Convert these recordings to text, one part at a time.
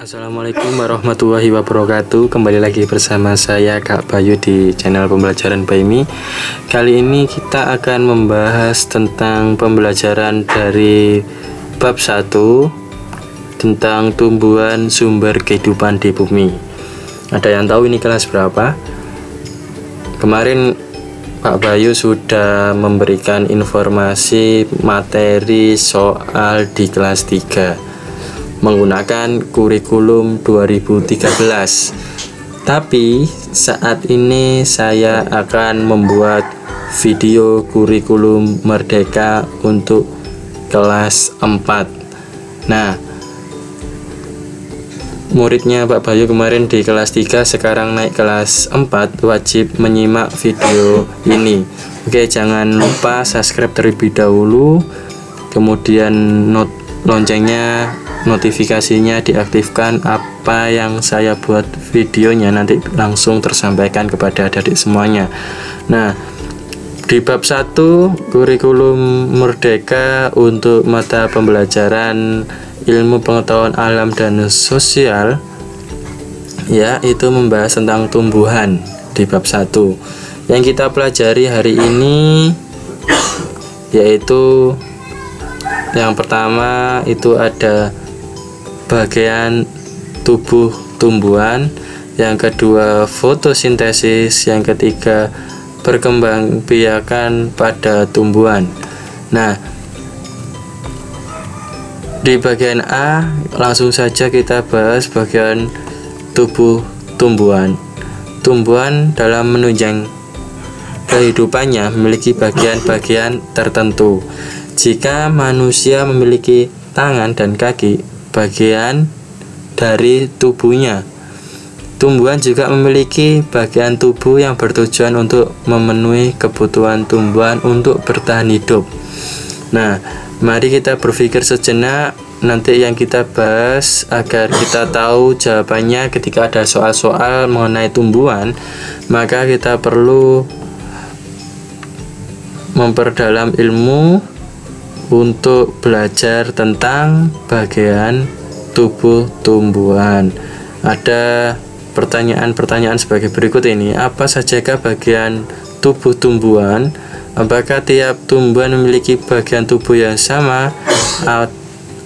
Assalamualaikum warahmatullahi wabarakatuh. Kembali lagi bersama saya Kak Bayu di channel pembelajaran Baimi. Kali ini kita akan membahas tentang pembelajaran dari bab 1 tentang tumbuhan sumber kehidupan di bumi. Ada yang tahu ini kelas berapa? Kemarin Pak Bayu sudah memberikan informasi materi soal di kelas 3 menggunakan kurikulum 2013. Tapi saat ini saya akan membuat video kurikulum merdeka untuk kelas 4. Nah, muridnya Pak Bayu kemarin di kelas 3 sekarang naik kelas 4 wajib menyimak video ini. Oke, jangan lupa subscribe terlebih dahulu, kemudian loncengnya, notifikasinya diaktifkan. Apa yang saya buat videonya nanti langsung tersampaikan kepada adik-adik semuanya. Nah, di bab 1 kurikulum merdeka untuk mata pembelajaran ilmu pengetahuan alam dan sosial, ya, itu membahas tentang tumbuhan di bab 1. Yang kita pelajari hari ini yaitu yang pertama itu ada bagian tubuh tumbuhan, yang kedua fotosintesis, yang ketiga perkembangbiakan pada tumbuhan. Nah, di bagian A langsung saja kita bahas bagian tubuh tumbuhan. Tumbuhan dalam menunjang kehidupannya memiliki bagian-bagian tertentu. Jika manusia memiliki tangan dan kaki, bagian dari tubuhnya. Tumbuhan juga memiliki bagian tubuh yang bertujuan untuk memenuhi kebutuhan tumbuhan untuk bertahan hidup. Nah, mari kita berpikir sejenak nanti yang kita bahas agar kita tahu jawabannya ketika ada soal-soal mengenai tumbuhan. Maka kita perlu memperdalam ilmu untuk belajar tentang bagian tubuh tumbuhan. Ada pertanyaan-pertanyaan sebagai berikut ini. Apa sajakah bagian tubuh tumbuhan? Apakah tiap tumbuhan memiliki bagian tubuh yang sama?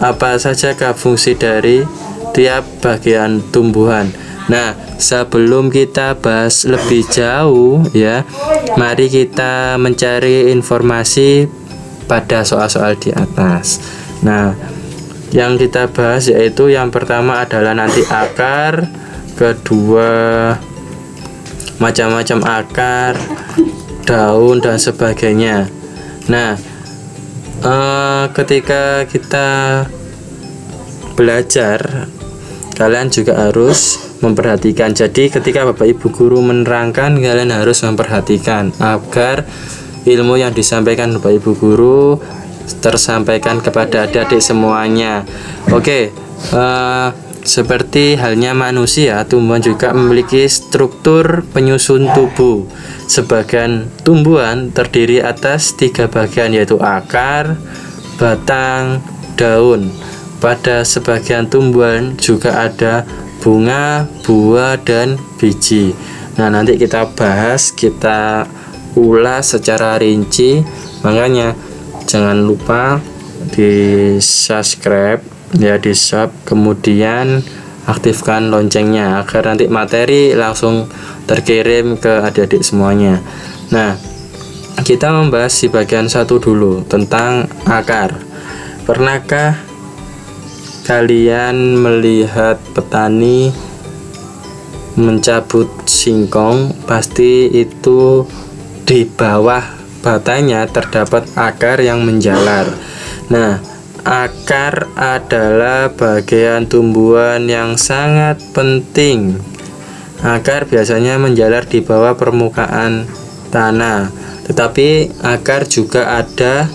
Apa sajakah fungsi dari tiap bagian tumbuhan? Nah, sebelum kita bahas lebih jauh, ya, mari kita mencari informasi pada soal-soal di atas. Nah, yang kita bahas yaitu yang pertama adalah nanti akar, kedua macam-macam akar, daun dan sebagainya. Nah, ketika kita belajar, kalian juga harus memperhatikan. Jadi ketika Bapak Ibu guru menerangkan, kalian harus memperhatikan agar ilmu yang disampaikan Bapak Ibu guru tersampaikan kepada adik-adik semuanya. Oke, seperti halnya manusia, tumbuhan juga memiliki struktur penyusun tubuh. Sebagian tumbuhan terdiri atas 3 bagian, yaitu akar, batang, daun. Pada sebagian tumbuhan juga ada bunga, buah, dan biji. Nah, nanti kita bahas, kita ulas secara rinci. Makanya jangan lupa di subscribe, ya, di sub, kemudian aktifkan loncengnya agar nanti materi langsung terkirim ke adik-adik semuanya. Nah, kita membahas di bagian 1 dulu tentang akar. Pernahkah kalian melihat petani mencabut singkong? Pasti itu di bawah batanya terdapat akar yang menjalar. Nah, akar adalah bagian tumbuhan yang sangat penting. Akar biasanya menjalar di bawah permukaan tanah, tetapi akar juga ada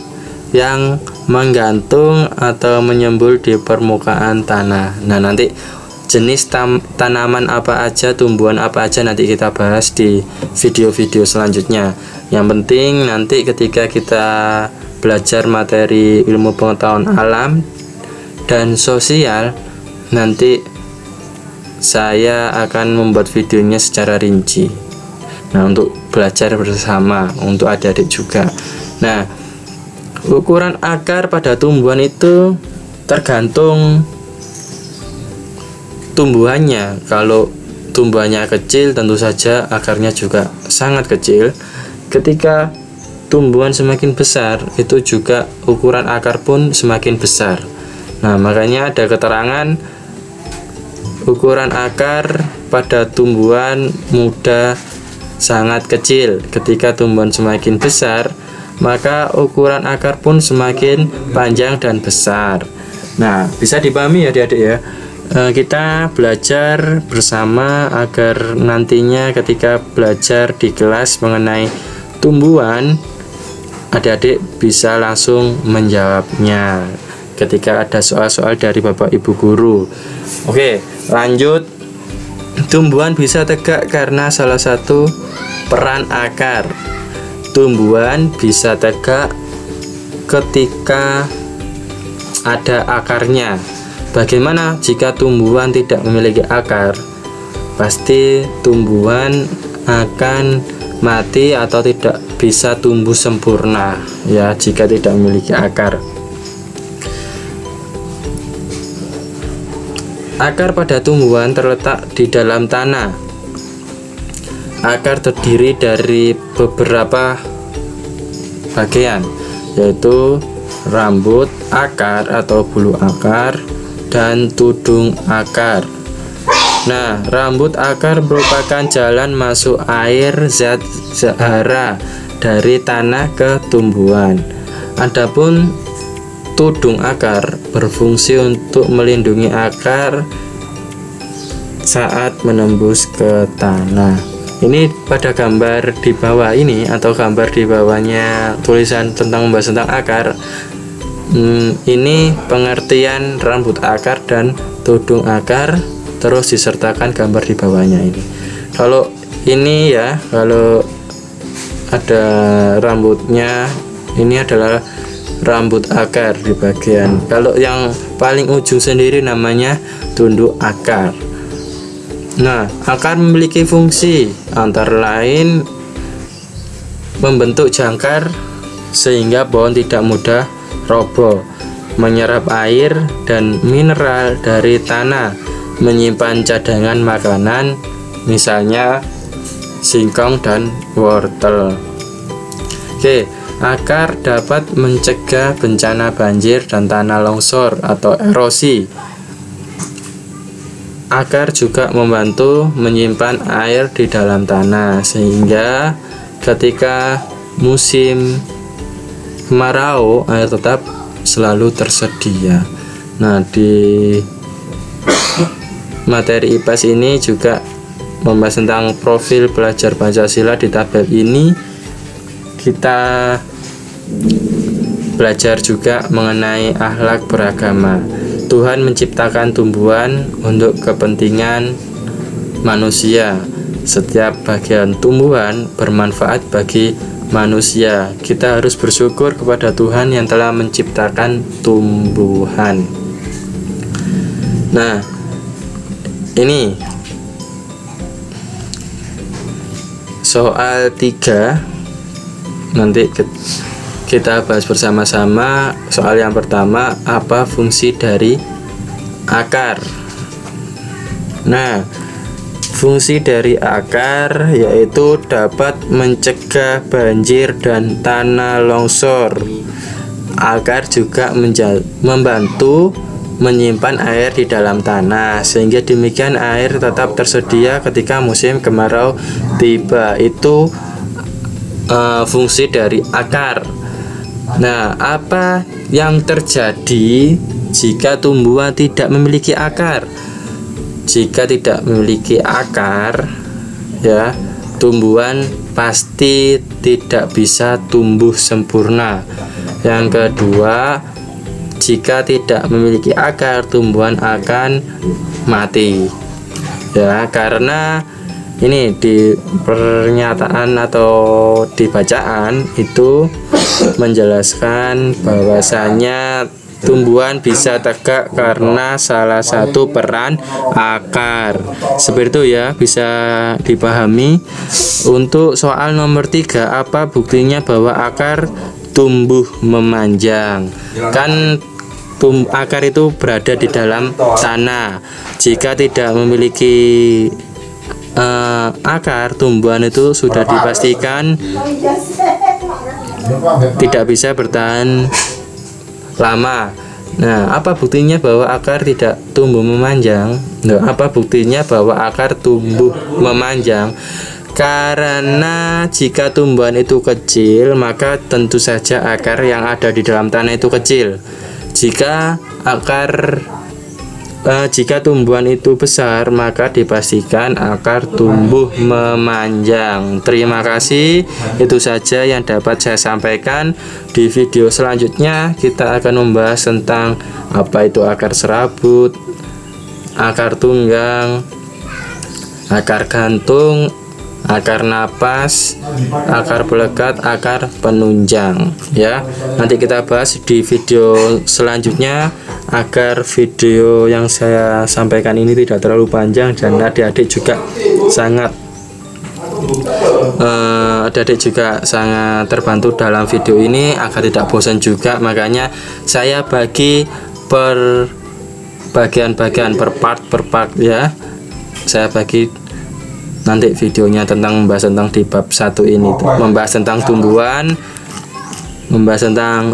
yang menggantung atau menyembul di permukaan tanah. Nah, nanti jenis tanaman apa aja, tumbuhan apa aja nanti kita bahas di video-video selanjutnya. Yang penting nanti ketika kita belajar materi ilmu pengetahuan alam dan sosial, nanti saya akan membuat videonya secara rinci. Nah, untuk belajar bersama, untuk adik-adik juga. Nah, ukuran akar pada tumbuhan itu tergantung tumbuhannya. Kalau tumbuhannya kecil, tentu saja akarnya juga sangat kecil. Ketika tumbuhan semakin besar, itu juga ukuran akar pun semakin besar. Nah, makanya ada keterangan ukuran akar pada tumbuhan muda sangat kecil. Ketika tumbuhan semakin besar, maka ukuran akar pun semakin panjang dan besar. Nah, bisa dipahami ya adik-adik ya. Kita belajar bersama agar nantinya ketika belajar di kelas mengenai tumbuhan, adik-adik bisa langsung menjawabnya ketika ada soal-soal dari Bapak Ibu guru. Oke, lanjut. Tumbuhan bisa tegak karena salah satu peran akar. Tumbuhan bisa tegak ketika ada akarnya. Bagaimana jika tumbuhan tidak memiliki akar? Pasti tumbuhan akan mati atau tidak bisa tumbuh sempurna ya jika tidak memiliki akar. Akar pada tumbuhan terletak di dalam tanah. Akar terdiri dari beberapa bagian, yaitu rambut akar atau bulu akar dan tudung akar. Nah, rambut akar merupakan jalan masuk air zat zahara dari tanah ke tumbuhan. Adapun tudung akar berfungsi untuk melindungi akar saat menembus ke tanah. Ini pada gambar di bawah ini atau gambar di bawahnya tulisan tentang membahas tentang akar. Ini pengertian rambut akar dan tudung akar, terus disertakan gambar di bawahnya ini. Kalau ini ya, kalau ada rambutnya, ini adalah rambut akar di bagian. Kalau yang paling ujung sendiri namanya tunduk akar. Nah, akar memiliki fungsi antara lain membentuk jangkar sehingga pohon tidak mudah roboh, menyerap air dan mineral dari tanah, menyimpan cadangan makanan misalnya singkong dan wortel. Oke, akar dapat mencegah bencana banjir dan tanah longsor atau erosi. Akar juga membantu menyimpan air di dalam tanah sehingga ketika musim kemarau air tetap selalu tersedia. Nah, di materi IPS ini juga membahas tentang profil pelajar Pancasila. Di tabel ini kita belajar juga mengenai akhlak beragama. Tuhan menciptakan tumbuhan untuk kepentingan manusia. Setiap bagian tumbuhan bermanfaat bagi manusia. Kita harus bersyukur kepada Tuhan yang telah menciptakan tumbuhan. Nah, ini soal 3. Nanti kita bahas bersama-sama. Soal yang pertama, apa fungsi dari akar? Nah, fungsi dari akar yaitu dapat mencegah banjir dan tanah longsor. Akar juga membantu menyimpan air di dalam tanah sehingga demikian air tetap tersedia ketika musim kemarau tiba. Itu fungsi dari akar. Nah, apa yang terjadi jika tumbuhan tidak memiliki akar? Jika tidak memiliki akar, ya, tumbuhan pasti tidak bisa tumbuh sempurna. Yang kedua, jika tidak memiliki akar, tumbuhan akan mati. Ya, karena ini di pernyataan atau di bacaan itu menjelaskan bahwasanya tumbuhan bisa tegak karena salah satu peran akar. Seperti itu ya, bisa dipahami. Untuk soal nomor 3, apa buktinya bahwa akar tumbuh memanjang? Kan akar itu berada di dalam tanah. Jika tidak memiliki akar, tumbuhan itu sudah dipastikan tidak bisa bertahan lama. Nah, apa buktinya bahwa akar tidak tumbuh memanjang? Nah, apa buktinya bahwa akar tumbuh memanjang? Karena jika tumbuhan itu kecil, maka tentu saja akar yang ada di dalam tanah itu kecil. Jika tumbuhan itu besar, maka dipastikan akar tumbuh memanjang. Terima kasih, itu saja yang dapat saya sampaikan. Di video selanjutnya kita akan membahas tentang apa itu akar serabut, akar tunggang, akar gantung, akar napas, akar pelekat, akar penunjang ya. Nanti kita bahas di video selanjutnya, agar video yang saya sampaikan ini tidak terlalu panjang dan adik-adik juga sangat terbantu dalam video ini agar tidak bosan juga. Makanya saya bagi per bagian-bagian, per part ya. Saya bagi nanti videonya tentang membahas tentang di bab 1 ini membahas tentang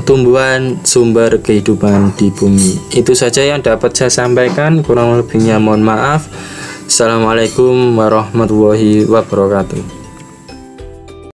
tumbuhan sumber kehidupan di bumi. Itu saja yang dapat saya sampaikan, kurang lebihnya mohon maaf. Assalamualaikum warahmatullahi wabarakatuh.